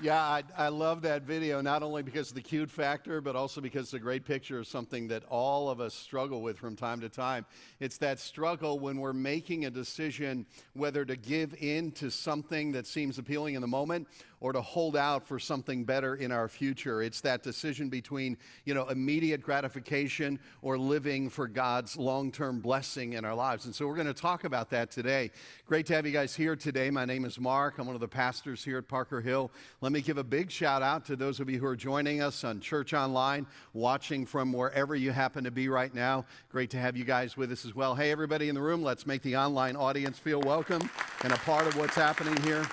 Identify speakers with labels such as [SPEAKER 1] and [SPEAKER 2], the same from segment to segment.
[SPEAKER 1] Yeah, I love that video, not only because of the cute factor, but also because it's a great picture of something that all of us struggle with from time to time. It's that struggle when we're making a decision whether to give in to something that seems appealing in the moment or to hold out for something better in our future. It's that decision between, immediate gratification or living for God's long-term blessing in our lives. And so we're going to talk about that today. Great to have you guys here today. My name is Mark. I'm one of the pastors here at Parker Hill. Let me give a big shout out to those of you who are joining us on Church Online, watching from wherever you happen to be right now. Great to have you guys with us as well. Hey, everybody in the room, let's make the online audience feel welcome and a part of what's happening here.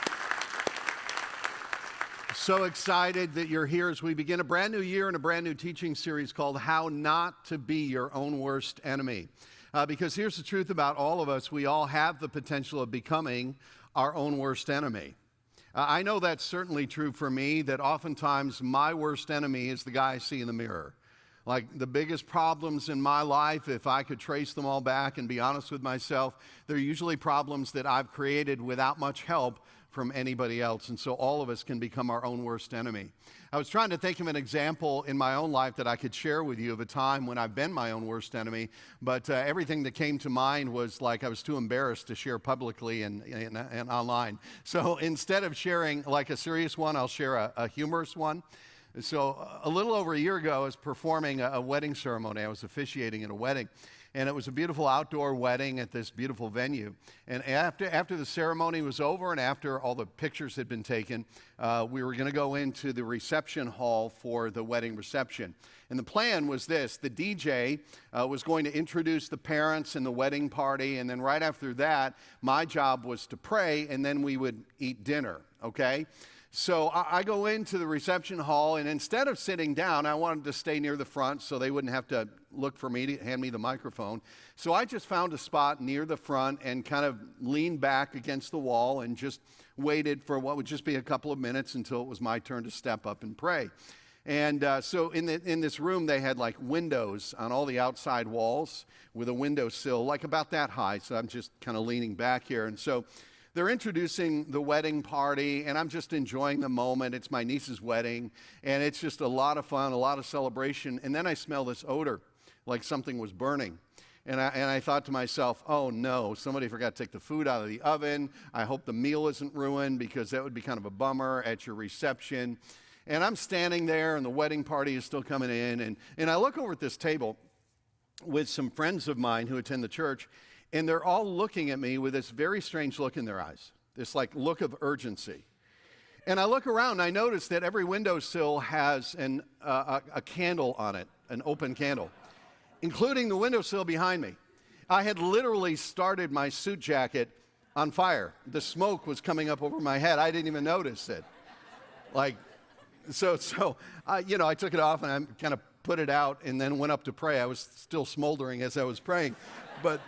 [SPEAKER 1] So excited that you're here as we begin a brand new year and a brand new teaching series called How Not to Be Your Own Worst Enemy. Because here's the truth about all of us, we all have the potential of becoming our own worst enemy. I know that's certainly true for me, that oftentimes my worst enemy is the guy I see in the mirror. Like the biggest problems in my life, if I could trace them all back and be honest with myself, they're usually problems that I've created without much help from anybody else. And so all of us can become our own worst enemy. I was trying to think of an example in my own life that I could share with you of a time when I've been my own worst enemy, but everything that came to mind was like I was too embarrassed to share publicly and online. So instead of sharing like a serious one, I'll share a humorous one. So a little over a year ago, I was performing a wedding ceremony. I was officiating in a wedding. And it was a beautiful outdoor wedding at this beautiful venue. And after the ceremony was over and after all the pictures had been taken, we were going to go into the reception hall for the wedding reception. And the plan was this. The DJ was going to introduce the parents and the wedding party. And then right after that, my job was to pray, and then we would eat dinner, okay? So I go into the reception hall, and instead of sitting down, I wanted to stay near the front so they wouldn't have to look for me to hand me the microphone. So I just found a spot near the front and kind of leaned back against the wall and just waited for what would just be a couple of minutes until it was my turn to step up and pray. And so in this room, they had like windows on all the outside walls with a windowsill like about that high. So I'm just kind of leaning back here. And so they're introducing the wedding party, and I'm just enjoying the moment. It's my niece's wedding, and it's just a lot of fun, a lot of celebration. And then I smell this odor, like something was burning. And I thought to myself, oh no, somebody forgot to take the food out of the oven. I hope the meal isn't ruined, because that would be kind of a bummer at your reception. And I'm standing there, and the wedding party is still coming in. And I look over at this table with some friends of mine who attend the church, and they're all looking at me with this very strange look in their eyes, this like look of urgency. And I look around and I notice that every windowsill has a candle on it, an open candle, including the windowsill behind me. I had literally started my suit jacket on fire. The smoke was coming up over my head. I didn't even notice it. I took it off and I kind of put it out and then went up to pray. I was still smoldering as I was praying, but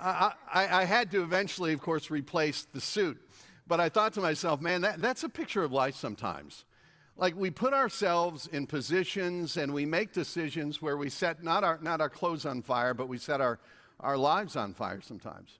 [SPEAKER 1] I had to eventually, of course, replace the suit. But I thought to myself, man, that's a picture of life sometimes. Like we put ourselves in positions and we make decisions where we set not our clothes on fire, but we set our lives on fire sometimes.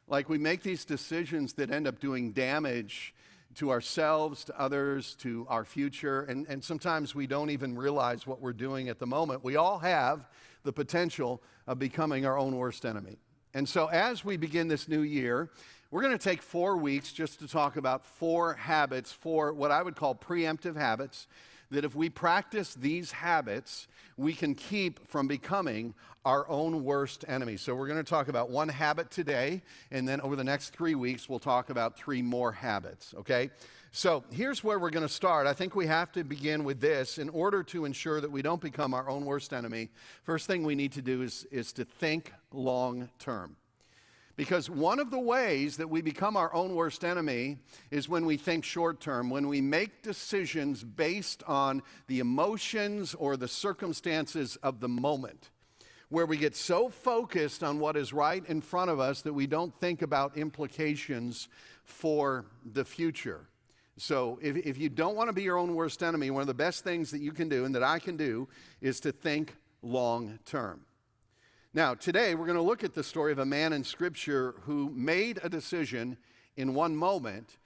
[SPEAKER 1] Like we make these decisions that end up doing damage to ourselves, to others, to our future, and sometimes we don't even realize what we're doing at the moment. We all have the potential of becoming our own worst enemy. And so as we begin this new year, we're going to take 4 weeks just to talk about 4 habits, 4 what I would call preemptive habits, that if we practice these habits, we can keep from becoming our own worst enemy. So we're going to talk about 1 habit today, and then over the next 3 weeks, we'll talk about 3 more habits, okay? So here's where we're going to start. I think we have to begin with this. In order to ensure that we don't become our own worst enemy, first thing we need to do is to think long term. Because one of the ways that we become our own worst enemy is when we think short term, when we make decisions based on the emotions or the circumstances of the moment, where we get so focused on what is right in front of us that we don't think about implications for the future. So if you don't want to be your own worst enemy, one of the best things that you can do and that I can do is to think long term. Now, today we're going to look at the story of a man in Scripture who made a decision in one moment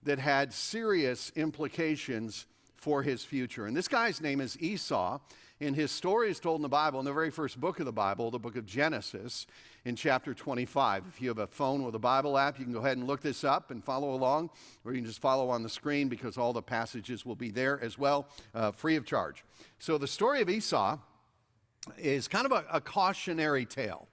[SPEAKER 1] that had serious implications for his future. And this guy's name is Esau, and his story is told in the Bible, in the very first book of the Bible, the book of Genesis, in chapter 25. If you have a phone with a Bible app, you can go ahead and look this up and follow along, or you can just follow on the screen because all the passages will be there as well, free of charge. So the story of Esau is kind of a cautionary tale.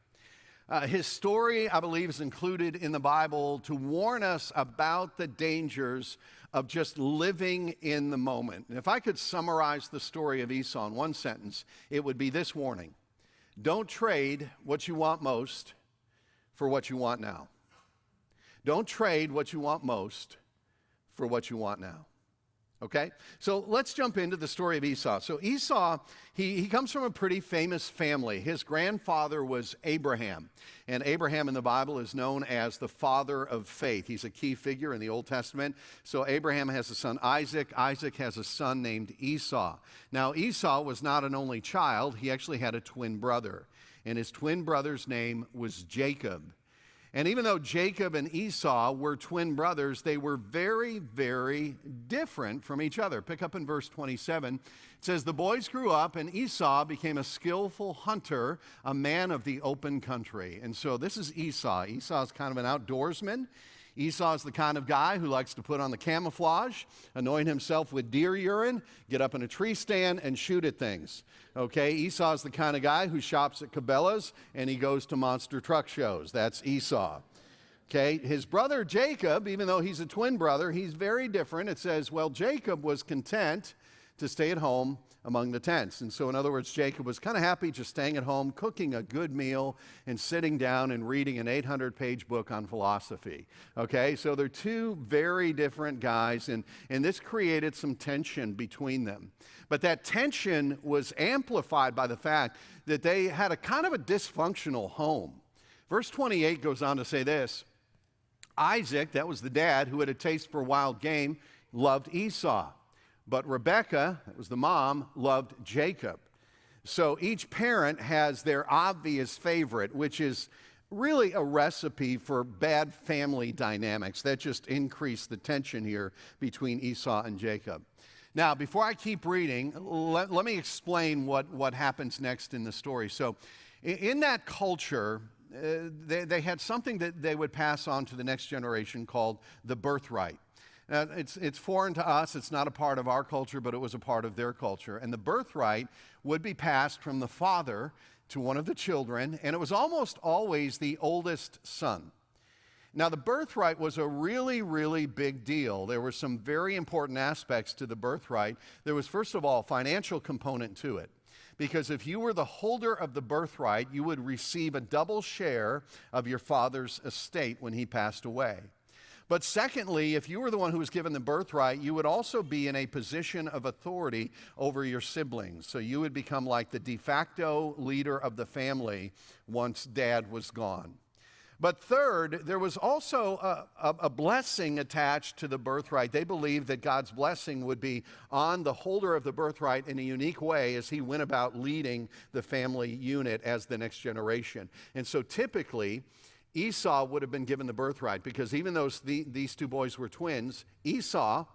[SPEAKER 1] His story, I believe, is included in the Bible to warn us about the dangers of just living in the moment. And if I could summarize the story of Esau in one sentence, it would be this warning: don't trade what you want most for what you want now. Don't trade what you want most for what you want now. Okay? So let's jump into the story of Esau. So Esau, he comes from a pretty famous family. His grandfather was Abraham. And Abraham in the Bible is known as the father of faith. He's a key figure in the Old Testament. So Abraham has a son Isaac. Isaac has a son named Esau. Now Esau was not an only child. He actually had a twin brother. And his twin brother's name was Jacob. And even though Jacob and Esau were twin brothers, they were very, very different from each other. Pick up in verse 27. It says, the boys grew up, and Esau became a skillful hunter, a man of the open country. And so this is Esau. Esau is kind of an outdoorsman. Esau is the kind of guy who likes to put on the camouflage, anoint himself with deer urine, get up in a tree stand, and shoot at things. Okay, Esau is the kind of guy who shops at Cabela's and he goes to monster truck shows. That's Esau. Okay, his brother Jacob, even though he's a twin brother, he's very different. It says, well, Jacob was content to stay at home among the tents. And so, in other words, Jacob was kind of happy just staying at home, cooking a good meal, and sitting down and reading an 800-page book on philosophy. Okay, so they're two very different guys, and this created some tension between them. But that tension was amplified by the fact that they had a kind of a dysfunctional home. Verse 28 goes on to say this: Isaac, that was the dad who had a taste for wild game, loved Esau. But Rebekah, that was the mom, loved Jacob. So each parent has their obvious favorite, which is really a recipe for bad family dynamics. That just increased the tension here between Esau and Jacob. Now, before I keep reading, let me explain what happens next in the story. So in that culture, they had something that they would pass on to the next generation called the birthright. It's foreign to us. It's not a part of our culture, but it was a part of their culture. And the birthright would be passed from the father to one of the children, and it was almost always the oldest son. Now, the birthright was a really, really big deal. There were some very important aspects to the birthright. There was, first of all, a financial component to it. Because if you were the holder of the birthright, you would receive a double share of your father's estate when he passed away. But secondly, if you were the one who was given the birthright, you would also be in a position of authority over your siblings. So you would become like the de facto leader of the family once dad was gone. But third, there was also a blessing attached to the birthright. They believed that God's blessing would be on the holder of the birthright in a unique way as he went about leading the family unit as the next generation. And so typically, Esau would have been given the birthright because even though these two boys were twins, Esau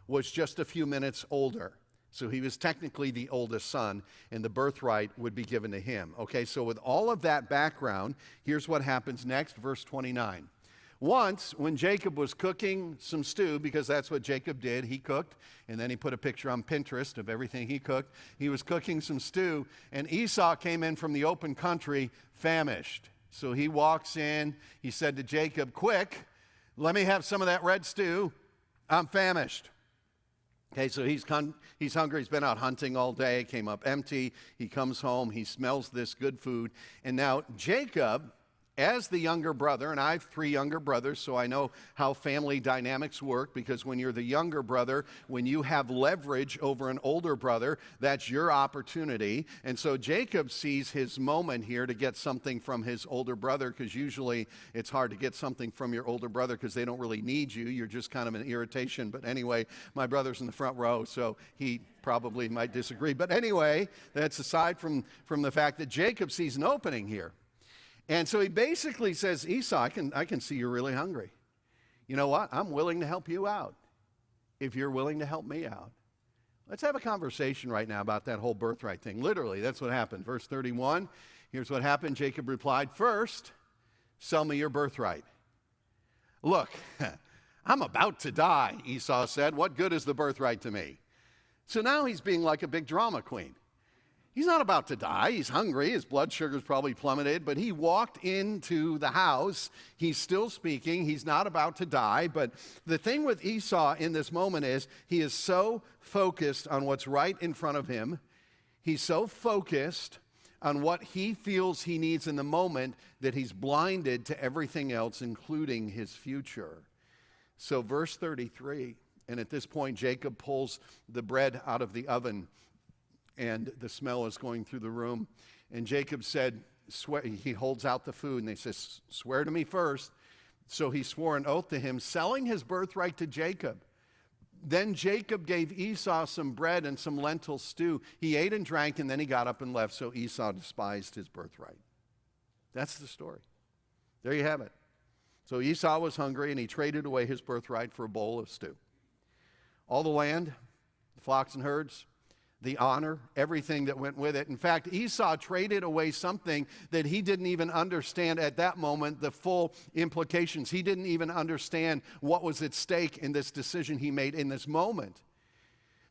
[SPEAKER 1] was just a few minutes older. So he was technically the oldest son, and the birthright would be given to him. Okay, so with all of that background, here's what happens next, verse 29. Once, when Jacob was cooking some stew, because that's what Jacob did, he cooked, and then he put a picture on Pinterest of everything he cooked. He was cooking some stew, and Esau came in from the open country famished. So he walks in, he said to Jacob, quick, let me have some of that red stew. I'm famished. Okay, so he's hungry. He's been out hunting all day, came up empty. He comes home, he smells this good food. And now Jacob, as the younger brother, and I have 3 younger brothers, so I know how family dynamics work, because when you're the younger brother, when you have leverage over an older brother, that's your opportunity. And so Jacob sees his moment here to get something from his older brother, because usually it's hard to get something from your older brother because they don't really need you. You're just kind of an irritation. But anyway, my brother's in the front row, so he probably might disagree. But anyway, that's aside from the fact that Jacob sees an opening here. And so he basically says, Esau, I can see you're really hungry. You know what? I'm willing to help you out. if you're willing to help me out. Let's have a conversation right now about that whole birthright thing. Literally, that's what happened. Verse 31, here's what happened. Jacob replied, "First, sell me your birthright." "Look, I'm about to die," Esau said. "What good is the birthright to me?" So now he's being like a big drama queen. He's not about to die. He's hungry. His blood sugar's probably plummeted, but he walked into the house. He's still speaking. He's not about to die. But the thing with Esau in this moment is he is so focused on what's right in front of him. He's so focused on what he feels he needs in the moment that he's blinded to everything else, including his future. So verse 33, and at this point, Jacob pulls the bread out of the oven, and the smell is going through the room. And Jacob said, he holds out the food, and they says, "Swear to me first." So he swore an oath to him, selling his birthright to Jacob. Then Jacob gave Esau some bread and some lentil stew. He ate and drank, and then he got up and left, so Esau despised his birthright. That's the story. There you have it. So Esau was hungry, and he traded away his birthright for a bowl of stew. All the land, the flocks and herds, the honor, everything that went with it. In fact, Esau traded away something that he didn't even understand at that moment, the full implications. He didn't even understand what was at stake in this decision he made in this moment.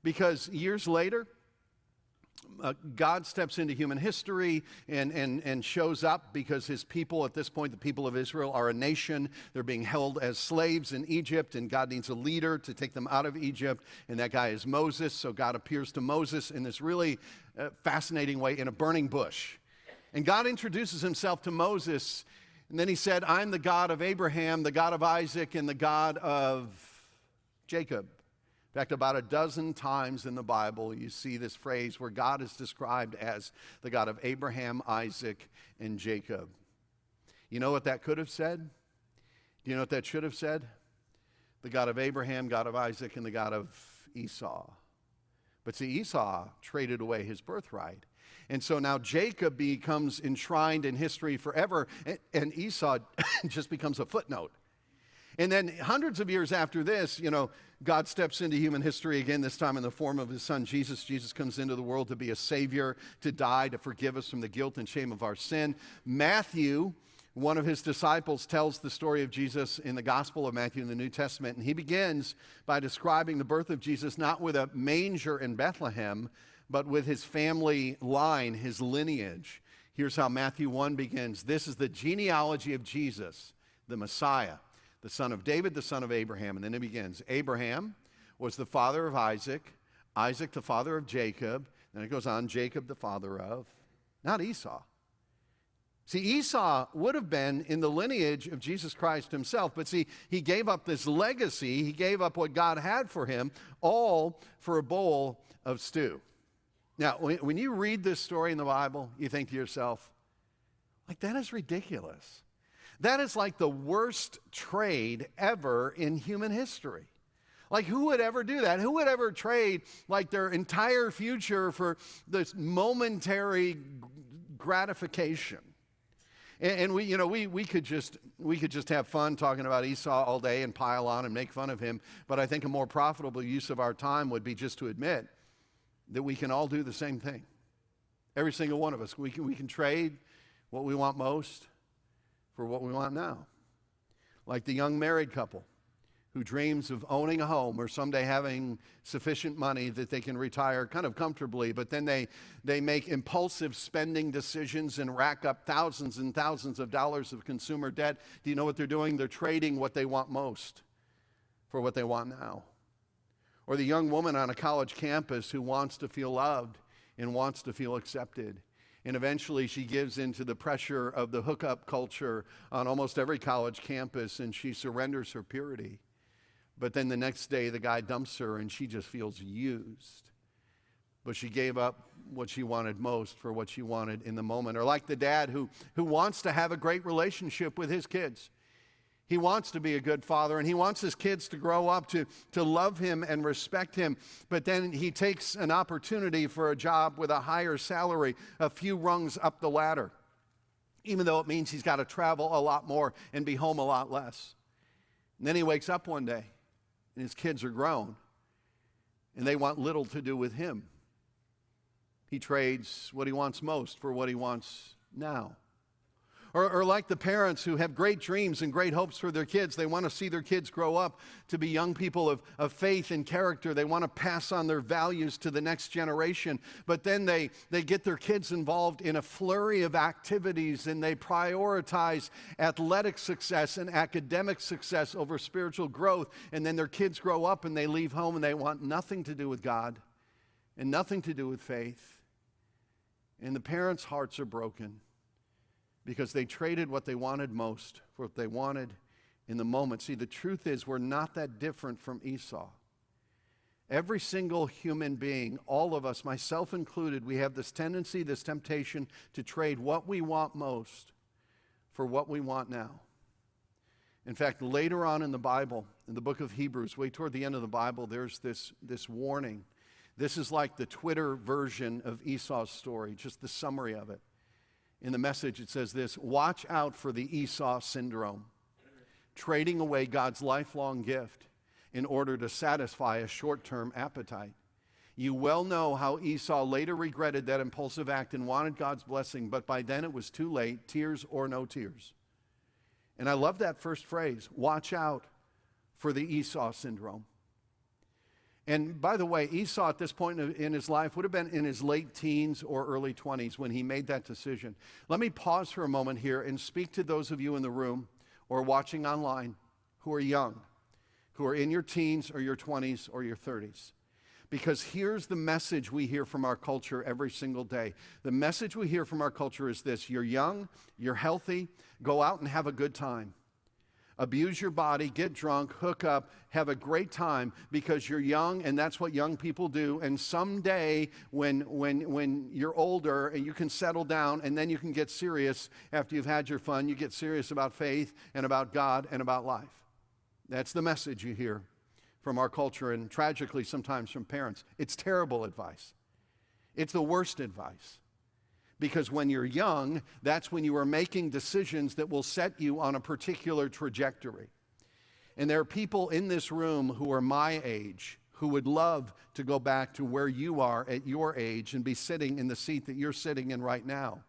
[SPEAKER 1] Because years later, God steps into human history and shows up because his people, at this point, the people of Israel, are a nation. They're being held as slaves in Egypt, and God needs a leader to take them out of Egypt, and that guy is Moses. So God appears to Moses in this really fascinating way in a burning bush. And God introduces himself to Moses, and then he said, "I'm the God of Abraham, the God of Isaac, and the God of Jacob." In fact, about a dozen times in the Bible, you see this phrase where God is described as the God of Abraham, Isaac, and Jacob. You know what that could have said? Do you know what that should have said? The God of Abraham, God of Isaac, and the God of Esau. But see, Esau traded away his birthright. And so now Jacob becomes enshrined in history forever, and Esau just becomes a footnote. And then hundreds of years after this, God steps into human history again, this time in the form of his son Jesus. Jesus comes into the world to be a savior, to die, to forgive us from the guilt and shame of our sin. Matthew, one of his disciples, tells the story of Jesus in the Gospel of Matthew in the New Testament. And he begins by describing the birth of Jesus not with a manger in Bethlehem, but with his family line, his lineage. Here's how Matthew 1 begins. "This is the genealogy of Jesus, the Messiah, the son of David, the son of Abraham." And then it begins. Abraham was the father of Isaac, Isaac the father of Jacob. Then it goes on, Jacob the father of, not Esau. See, Esau would have been in the lineage of Jesus Christ himself, but see, he gave up this legacy, he gave up what God had for him, all for a bowl of stew. Now, when you read this story in the Bible, you think to yourself, that is ridiculous. That is like the worst trade ever in human history. Who would ever do that? Who would ever trade their entire future for this momentary gratification? And we could just have fun talking about Esau all day and pile on and make fun of him. But I think a more profitable use of our time would be just to admit that we can all do the same thing. Every single one of us. We can trade what we want most for what we want now. Like the young married couple who dreams of owning a home or someday having sufficient money that they can retire kind of comfortably, but then they make impulsive spending decisions and rack up thousands and thousands of dollars of consumer debt. Do you know what they're doing? They're trading what they want most for what they want now. Or the young woman on a college campus who wants to feel loved and wants to feel accepted. And eventually she gives into the pressure of the hookup culture on almost every college campus, and she surrenders her purity. But then the next day the guy dumps her and she just feels used. But she gave up what she wanted most for what she wanted in the moment. Or like the dad who wants to have a great relationship with his kids. He wants to be a good father, and he wants his kids to grow up to love him and respect him. But then he takes an opportunity for a job with a higher salary, a few rungs up the ladder, even though it means he's got to travel a lot more and be home a lot less. And then he wakes up one day, and his kids are grown, and they want little to do with him. He trades what he wants most for what he wants now. Or like the parents who have great dreams and great hopes for their kids. They want to see their kids grow up to be young people of faith and character. They want to pass on their values to the next generation. But then they get their kids involved in a flurry of activities, and they prioritize athletic success and academic success over spiritual growth. And then their kids grow up and they leave home and they want nothing to do with God and nothing to do with faith. And the parents' hearts are broken, because they traded what they wanted most for what they wanted in the moment. See, the truth is we're not that different from Esau. Every single human being, all of us, myself included, we have this tendency, this temptation to trade what we want most for what we want now. In fact, later on in the Bible, in the book of Hebrews, way toward the end of the Bible, there's this warning. This is like the Twitter version of Esau's story, just the summary of it. In the Message, it says this: watch out for the Esau syndrome, trading away God's lifelong gift in order to satisfy a short-term appetite. You well know how Esau later regretted that impulsive act and wanted God's blessing, but by then it was too late, tears or no tears. And I love that first phrase, watch out for the Esau syndrome. And by the way, Esau at this point in his life would have been in his late teens or early 20s when he made that decision. Let me pause for a moment here and speak to those of you in the room or watching online who are young, who are in your teens or your 20s or your 30s. Because here's the message we hear from our culture every single day. The message we hear from our culture is this: you're young, you're healthy, go out and have a good time. Abuse your body, get drunk, hook up, have a great time because you're young, and that's what young people do. And someday when you're older and you can settle down and then you can get serious after you've had your fun, you get serious about faith and about God and about life. That's the message you hear from our culture, and tragically sometimes from parents. It's terrible advice. It's the worst advice. Because when you're young, that's when you are making decisions that will set you on a particular trajectory. And there are people in this room who are my age who would love to go back to where you are at your age and be sitting in the seat that you're sitting in right now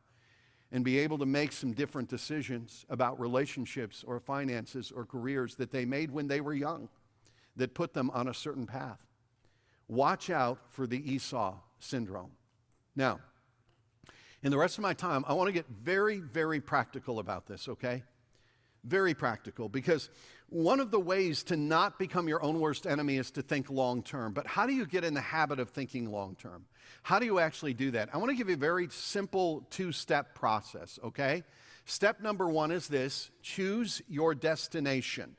[SPEAKER 1] and be able to make some different decisions about relationships or finances or careers that they made when they were young that put them on a certain path. Watch out for the Esau syndrome. Now, in the rest of my time, I want to get very, very practical about this, okay? Very practical, because one of the ways to not become your own worst enemy is to think long term. But how do you get in the habit of thinking long term? How do you actually do that? I want to give you a very simple two-step process, okay? Step number one is this: choose your destination.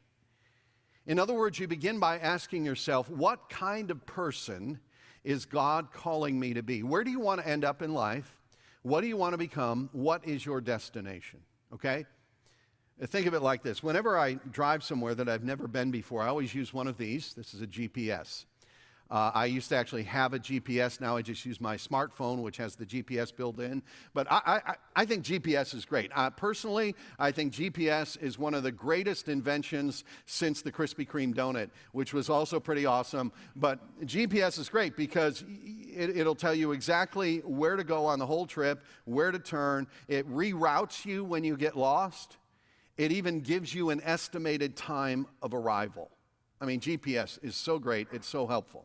[SPEAKER 1] In other words, you begin by asking yourself, what kind of person is God calling me to be? Where do you want to end up in life? What do you want to become? What is your destination? Okay? Think of it like this. Whenever I drive somewhere that I've never been before, I always use one of these. This is a GPS. I used to actually have a GPS. Now I just use my smartphone, which has the GPS built in. But I think GPS is great. Personally, I think GPS is one of the greatest inventions since the Krispy Kreme donut, which was also pretty awesome. But GPS is great because it'll tell you exactly where to go on the whole trip, where to turn. It reroutes you when you get lost. It even gives you an estimated time of arrival. I mean, GPS is so great. It's so helpful.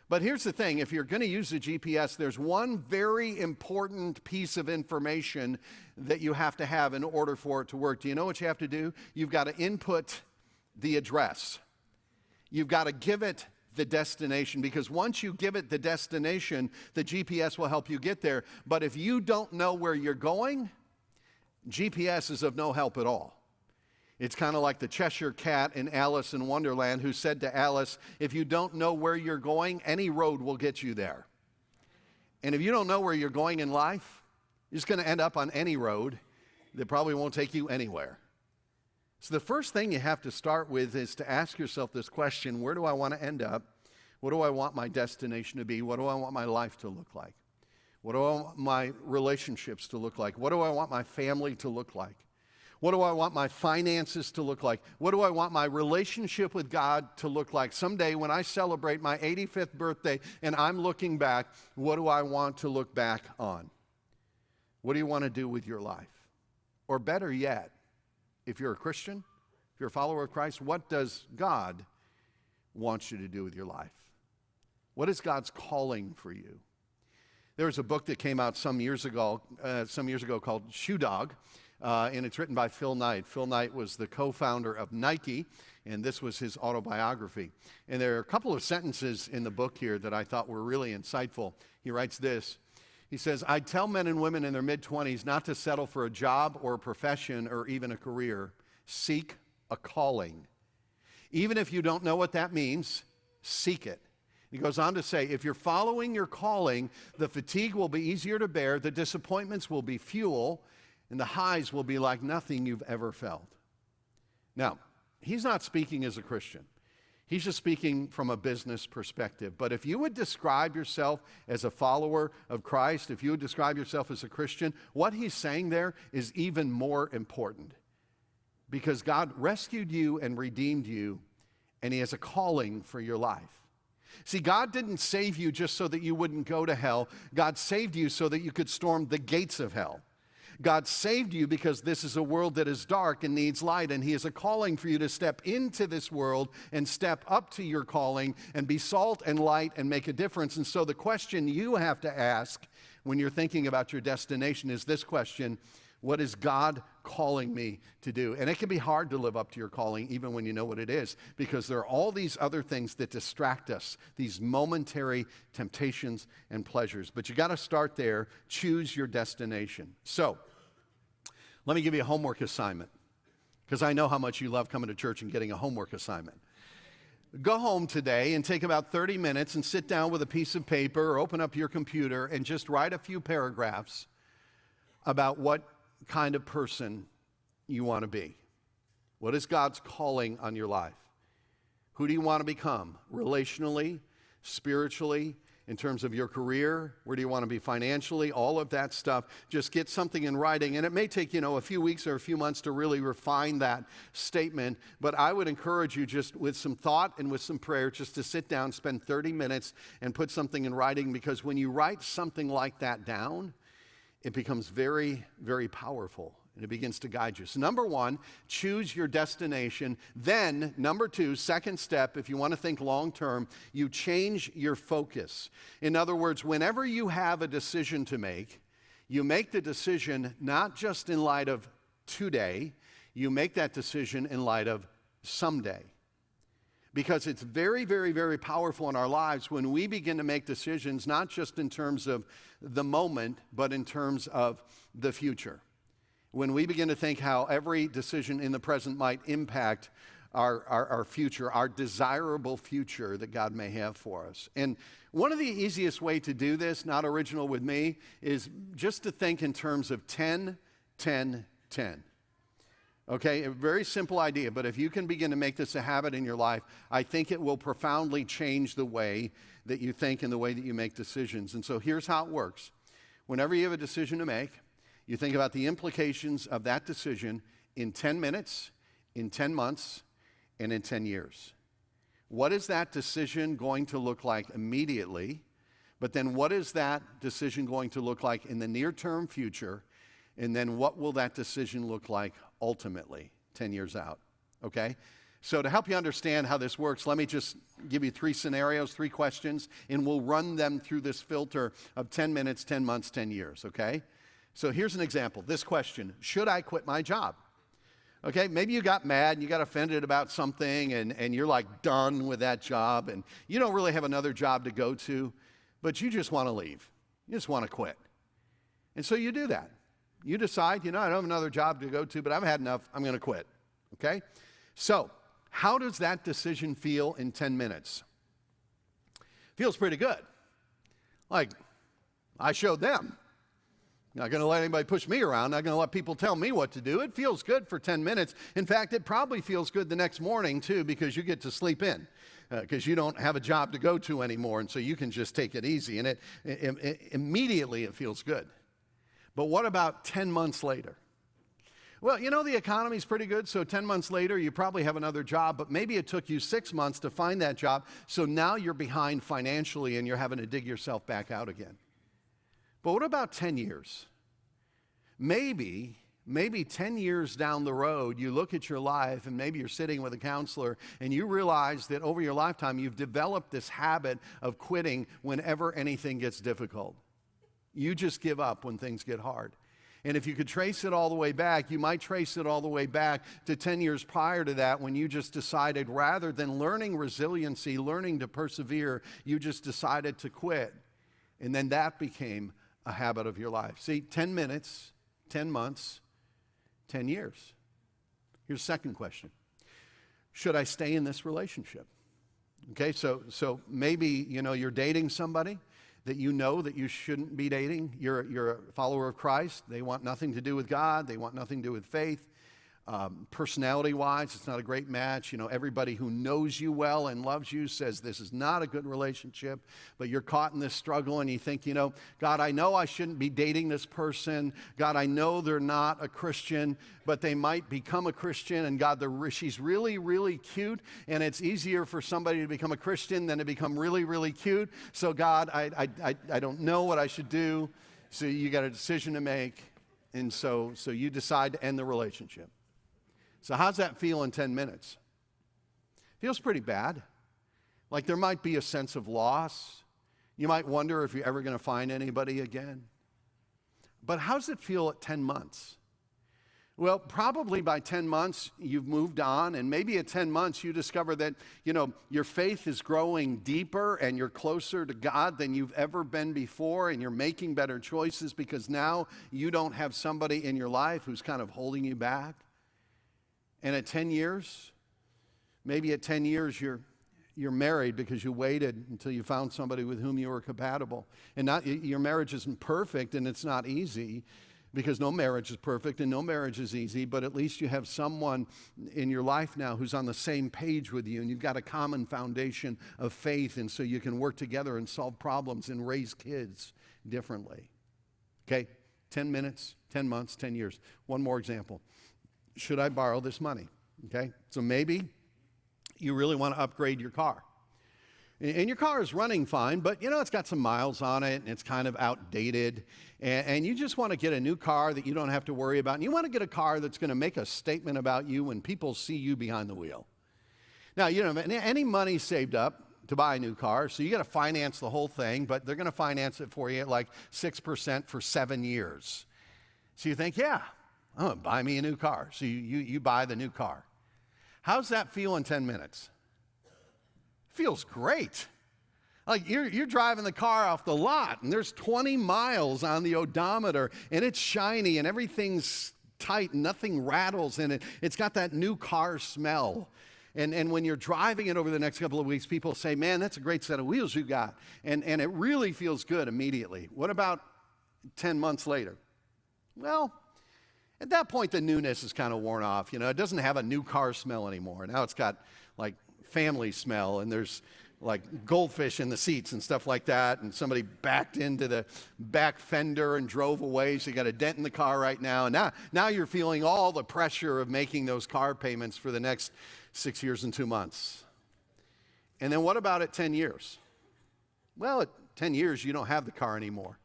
[SPEAKER 1] But here's the thing, if you're going to use the GPS, there's one very important piece of information that you have to have in order for it to work. Do you know what you have to do? You've got to input the address. You've got to give it the destination, because once you give it the destination, the GPS will help you get there. But if you don't know where you're going, GPS is of no help at all. It's kind of like the Cheshire Cat in Alice in Wonderland, who said to Alice, if you don't know where you're going, any road will get you there. And if you don't know where you're going in life, you're just going to end up on any road that probably won't take you anywhere. So the first thing you have to start with is to ask yourself this question: where do I want to end up? What do I want my destination to be? What do I want my life to look like? What do I want my relationships to look like? What do I want my family to look like? What do I want my finances to look like? What do I want my relationship with God to look like? Someday when I celebrate my 85th birthday and I'm looking back, what do I want to look back on? What do you want to do with your life? Or better yet, if you're a Christian, if you're a follower of Christ, what does God want you to do with your life? What is God's calling for you? There was a book that came out some years ago called Shoe Dog, and it's written by Phil Knight. Phil Knight was the co-founder of Nike, and this was his autobiography. And there are a couple of sentences in the book here that I thought were really insightful. He writes this. He says, "I tell men and women in their mid-20s not to settle for a job or a profession or even a career. Seek a calling. Even if you don't know what that means, seek it." He goes on to say, if you're following your calling, the fatigue will be easier to bear, the disappointments will be fuel, and the highs will be like nothing you've ever felt. Now, he's not speaking as a Christian. He's just speaking from a business perspective. But if you would describe yourself as a follower of Christ, if you would describe yourself as a Christian, what he's saying there is even more important. Because God rescued you and redeemed you, and he has a calling for your life. See, God didn't save you just so that you wouldn't go to hell. God saved you so that you could storm the gates of hell. God saved you because this is a world that is dark and needs light, and he has a calling for you to step into this world and step up to your calling and be salt and light and make a difference. And so the question you have to ask when you're thinking about your destination is this question: what is God calling me to do? And it can be hard to live up to your calling even when you know what it is, because there are all these other things that distract us, these momentary temptations and pleasures. But you got to start there. Choose your destination. So let me give you a homework assignment, because I know how much you love coming to church and getting a homework assignment. Go home today and take about 30 minutes and sit down with a piece of paper or open up your computer and just write a few paragraphs about what kind of person you want to be. What is God's calling on your life? Who do you want to become? Relationally, spiritually, in terms of your career? Where do you want to be financially? All of that stuff. Just get something in writing. And it may take, a few weeks or a few months to really refine that statement. But I would encourage you, just with some thought and with some prayer, just to sit down, spend 30 minutes and put something in writing. Because when you write something like that down, it becomes very, very powerful, and it begins to guide you. So number one, choose your destination. Then, number two, second step, if you want to think long term, you change your focus. In other words, whenever you have a decision to make, you make the decision not just in light of today, you make that decision in light of someday. Because it's very, very, very powerful in our lives when we begin to make decisions, not just in terms of the moment, but in terms of the future. When we begin to think how every decision in the present might impact our future, our desirable future that God may have for us. And one of the easiest way to do this, not original with me, is just to think in terms of 10, 10, 10. Okay, a very simple idea, but if you can begin to make this a habit in your life, I think it will profoundly change the way that you think and the way that you make decisions. And so here's how it works. Whenever you have a decision to make, you think about the implications of that decision in 10 minutes, in 10 months, and in 10 years. What is that decision going to look like immediately? But then what is that decision going to look like in the near-term future? And then what will that decision look like ultimately 10 years out? Okay? So to help you understand how this works, let me just give you 3 scenarios, 3 questions, and we'll run them through this filter of 10 minutes, 10 months, 10 years, okay? So here's an example. This question: should I quit my job? Okay, maybe you got mad and you got offended about something and you're like done with that job and you don't really have another job to go to, but you just want to leave. You just want to quit. And so you do that. You decide, I don't have another job to go to, but I've had enough, I'm going to quit, okay? So, how does that decision feel in 10 minutes? Feels pretty good. Like, I showed them. Not going to let anybody push me around, not going to let people tell me what to do. It feels good for 10 minutes. In fact, it probably feels good the next morning, too, because you get to sleep in, because you don't have a job to go to anymore, and so you can just take it easy, and immediately it feels good. But what about 10 months later? Well, the economy's pretty good, so 10 months later, you probably have another job, but maybe it took you 6 months to find that job, so now you're behind financially and you're having to dig yourself back out again. But what about 10 years? Maybe 10 years down the road, you look at your life and maybe you're sitting with a counselor and you realize that over your lifetime, you've developed this habit of quitting whenever anything gets difficult. You just give up when things get hard. And if you could trace it all the way back, you might trace it all the way back to 10 years prior to that when you just decided rather than learning resiliency, learning to persevere, you just decided to quit. And then that became a habit of your life. See, 10 minutes, 10 months, 10 years. Here's the second question. Should I stay in this relationship? Okay, so maybe, you're dating somebody that that you shouldn't be dating. You're a follower of Christ. They want nothing to do with God. They want nothing to do with faith. Personality-wise, it's not a great match. Everybody who knows you well and loves you says this is not a good relationship, but you're caught in this struggle and you think, God, I know I shouldn't be dating this person. God, I know they're not a Christian, but they might become a Christian. And God, she's really, really cute, and it's easier for somebody to become a Christian than to become really, really cute. So God, I don't know what I should do. So you got a decision to make, and so you decide to end the relationship. So how's that feel in 10 minutes? Feels pretty bad. Like there might be a sense of loss. You might wonder if you're ever going to find anybody again. But how's it feel at 10 months? Well, probably by 10 months, you've moved on, and maybe at 10 months, you discover that, your faith is growing deeper and you're closer to God than you've ever been before, and you're making better choices because now you don't have somebody in your life who's kind of holding you back. And at 10 years, maybe at 10 years, you're married because you waited until you found somebody with whom you were compatible. And your marriage isn't perfect, and it's not easy, because no marriage is perfect and no marriage is easy, but at least you have someone in your life now who's on the same page with you, and you've got a common foundation of faith, and so you can work together and solve problems and raise kids differently. Okay, 10 minutes, 10 months, 10 years. One more example. Should I borrow this money? Okay, so maybe you really want to upgrade your car. And your car is running fine, but it's got some miles on it and it's kind of outdated. And you just want to get a new car that you don't have to worry about. And you want to get a car that's going to make a statement about you when people see you behind the wheel. Now, any money saved up to buy a new car, so you got to finance the whole thing, but they're going to finance it for you at like 6% for 7 years. So you think, yeah, buy me a new car. So you buy the new car. How's that feel in 10 minutes? Feels great. Like you're driving the car off the lot and there's 20 miles on the odometer and it's shiny and everything's tight and nothing rattles in it. It's got that new car smell. And when you're driving it over the next couple of weeks, people say, man, that's a great set of wheels you got. And it really feels good immediately. What about 10 months later? Well, at that point, the newness is kind of worn off. It doesn't have a new car smell anymore. Now it's got like family smell, and there's like goldfish in the seats and stuff like that, and somebody backed into the back fender and drove away, so you got a dent in the car right now. And now you're feeling all the pressure of making those car payments for the next 6 years and 2 months. And then what about at 10 years? Well, at 10 years, you don't have the car anymore.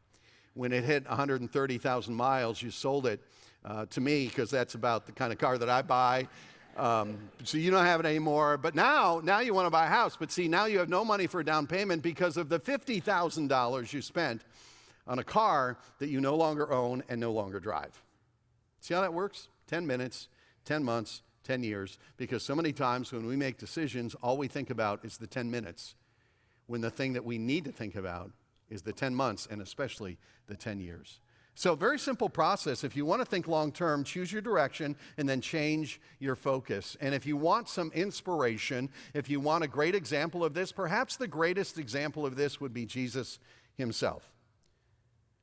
[SPEAKER 1] When it hit 130,000 miles, you sold it to me, because that's about the kind of car that I buy. So you don't have it anymore. But now you want to buy a house. But see, now you have no money for a down payment because of the $50,000 you spent on a car that you no longer own and no longer drive. See how that works? 10 minutes, 10 months, 10 years. Because so many times when we make decisions, all we think about is the 10 minutes, when the thing that we need to think about is the 10 months and especially the 10 years. So very simple process. If you want to think long-term, choose your direction and then change your focus. And if you want some inspiration, if you want a great example of this, perhaps the greatest example of this would be Jesus himself.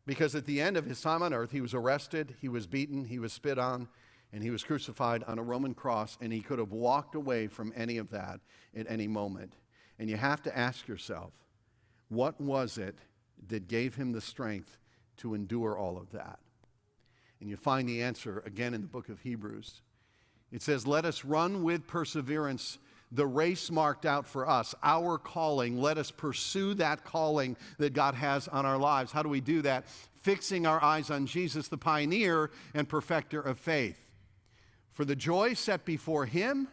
[SPEAKER 1] Because at the end of his time on earth, he was arrested, he was beaten, he was spit on, and he was crucified on a Roman cross, and he could have walked away from any of that at any moment. And you have to ask yourself, what was it that gave him the strength to endure all of that? And you find the answer again in the book of Hebrews. It says, let us run with perseverance the race marked out for us, our calling. Let us pursue that calling that God has on our lives. How do we do that? Fixing our eyes on Jesus, the pioneer and perfecter of faith. For the joy set before him,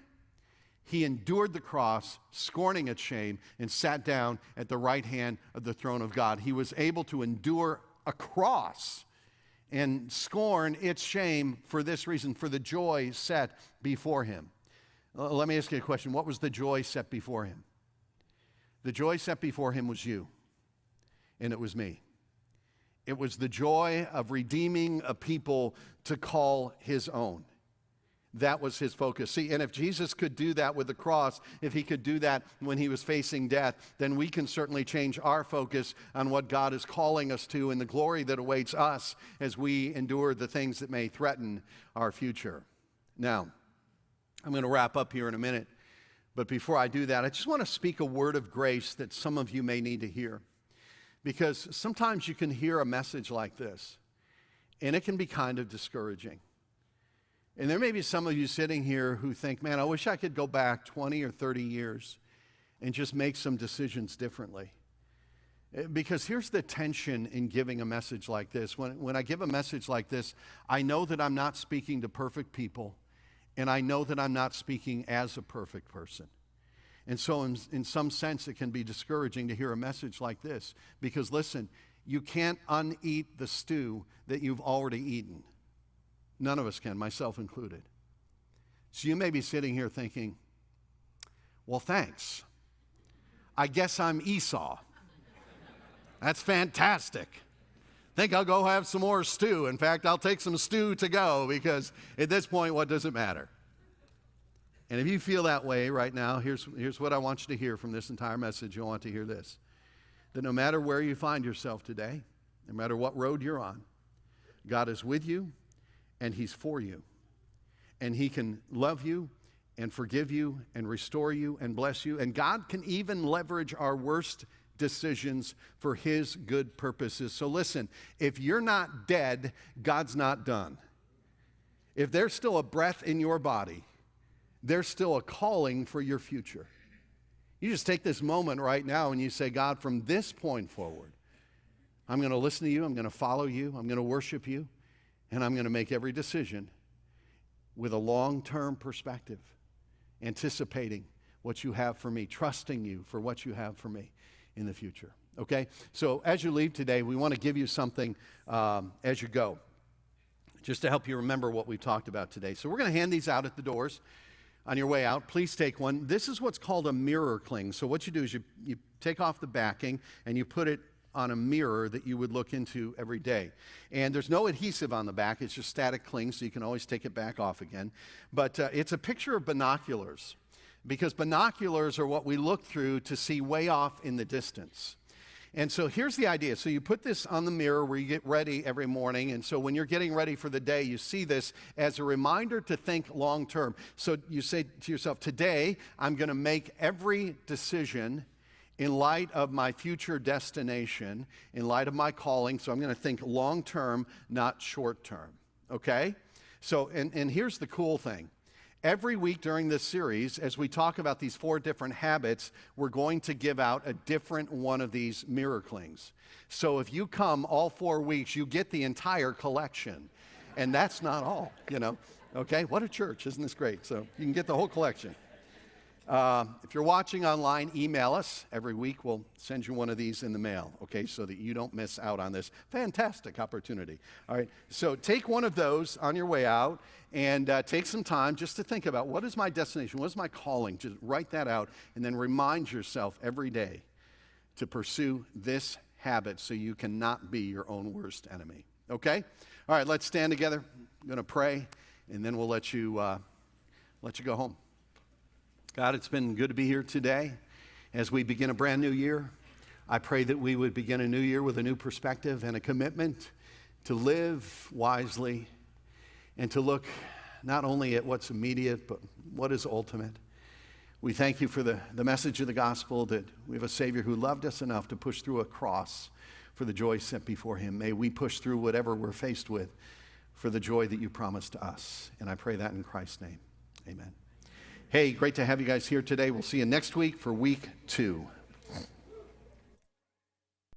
[SPEAKER 1] he endured the cross, scorning its shame, and sat down at the right hand of the throne of God. He was able to endure a cross and scorn its shame for this reason, for the joy set before him. Let me ask you a question. What was the joy set before him? The joy set before him was you, and it was me. It was the joy of redeeming a people to call his own. That was his focus. See, and if Jesus could do that with the cross, if he could do that when he was facing death, then we can certainly change our focus on what God is calling us to and the glory that awaits us as we endure the things that may threaten our future. Now, I'm going to wrap up here in a minute, but before I do that, I just want to speak a word of grace that some of you may need to hear. Because sometimes you can hear a message like this, and it can be kind of discouraging. And there may be some of you sitting here who think, man, I wish I could go back 20 or 30 years and just make some decisions differently. Because here's the tension in giving a message like this. When I give a message like this, I know that I'm not speaking to perfect people, and I know that I'm not speaking as a perfect person. And so in some sense, it can be discouraging to hear a message like this. Because listen, you can't uneat the stew that you've already eaten. None of us can, myself included. So you may be sitting here thinking, well, thanks. I guess I'm Esau. That's fantastic. Think I'll go have some more stew. In fact, I'll take some stew to go, because at this point, what does it matter? And if you feel that way right now, here's what I want you to hear from this entire message. You'll want to hear this. That no matter where you find yourself today, no matter what road you're on, God is with you and he's for you. And he can love you and forgive you and restore you and bless you. And God can even leverage our worst decisions for his good purposes. So listen, if you're not dead, God's not done. If there's still a breath in your body, there's still a calling for your future. You just take this moment right now and you say, God, from this point forward, I'm going to listen to you, I'm going to follow you, I'm going to worship you, and I'm going to make every decision with a long-term perspective, anticipating what you have for me, trusting you for what you have for me in the future. Okay? So as you leave today, we want to give you something as you go, just to help you remember what we've talked about today. So we're going to hand these out at the doors. On your way out, please take one. This is what's called a mirror cling. So what you do is you take off the backing and you put it on a mirror that you would look into every day. And there's no adhesive on the back. It's just static cling, so you can always take it back off again. But it's a picture of binoculars, because binoculars are what we look through to see way off in the distance. And so here's the idea. So you put this on the mirror where you get ready every morning. And so when you're getting ready for the day, you see this as a reminder to think long term. So you say to yourself, today I'm going to make every decision in light of my future destination, in light of my calling. So I'm going to think long term, not short term. Okay? So, and here's the cool thing. Every week during this series, as we talk about these 4 different habits, we're going to give out a different one of these mirror clings. So if you come all 4 weeks, you get the entire collection. And that's not all, you know. Okay, what a church. Isn't this great? So you can get the whole collection. If you're watching online, email us. Every week we'll send you one of these in the mail, okay, so that you don't miss out on this fantastic opportunity. All right, so take one of those on your way out and take some time just to think about, what is my destination? What is my calling? Just write that out and then remind yourself every day to pursue this habit so you cannot be your own worst enemy, okay? All right, let's stand together. I'm going to pray, and then we'll let you go home. God, it's been good to be here today as we begin a brand new year. I pray that we would begin a new year with a new perspective and a commitment to live wisely and to look not only at what's immediate, but what is ultimate. We thank you for the message of the gospel, that we have a Savior who loved us enough to push through a cross for the joy set before him. May we push through whatever we're faced with for the joy that you promised to us. And I pray that in Christ's name. Amen. Hey, great to have you guys here today. We'll see you next week for week 2.